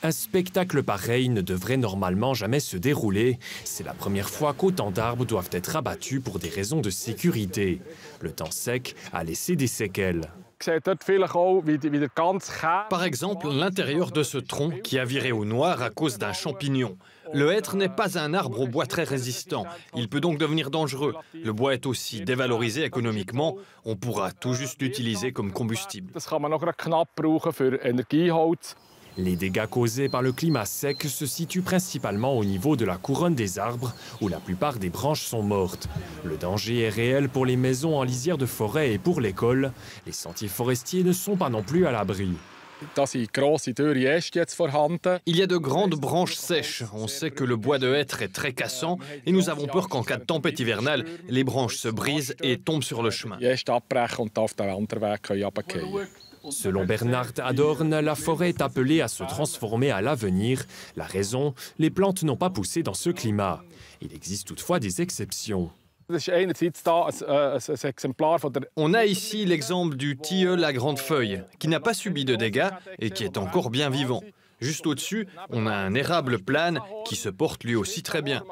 Un spectacle pareil ne devrait normalement jamais se dérouler. C'est la première fois qu'autant d'arbres doivent être abattus pour des raisons de sécurité. Le temps sec a laissé des séquelles. Par exemple, l'intérieur de ce tronc qui a viré au noir à cause d'un champignon. Le hêtre n'est pas un arbre au bois très résistant. Il peut donc devenir dangereux. Le bois est aussi dévalorisé économiquement. On pourra tout juste l'utiliser comme combustible. Les dégâts causés par le climat sec se situent principalement au niveau de la couronne des arbres, où la plupart des branches sont mortes. Le danger est réel pour les maisons en lisière de forêt et pour l'école. Les sentiers forestiers ne sont pas non plus à l'abri. Il y a de grandes branches sèches. On sait que le bois de hêtre est très cassant et nous avons peur qu'en cas de tempête hivernale, les branches se brisent et tombent sur le chemin. Selon Bernard Adorn, la forêt est appelée à se transformer à l'avenir. La raison, les plantes n'ont pas poussé dans ce climat. Il existe toutefois des exceptions. On a ici l'exemple du tilleul à grande feuille, qui n'a pas subi de dégâts et qui est encore bien vivant. Juste au-dessus, on a un érable plane qui se porte lui aussi très bien.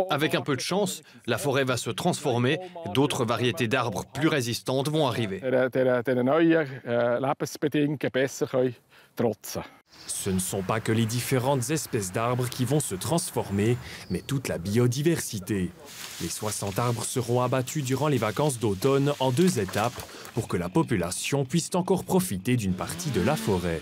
Avec un peu de chance, la forêt va se transformer, d'autres variétés d'arbres plus résistantes vont arriver. Ce ne sont pas que les différentes espèces d'arbres qui vont se transformer, mais toute la biodiversité. Les 60 arbres seront abattus durant les vacances d'automne en 2 étapes pour que la population puisse encore profiter d'une partie de la forêt.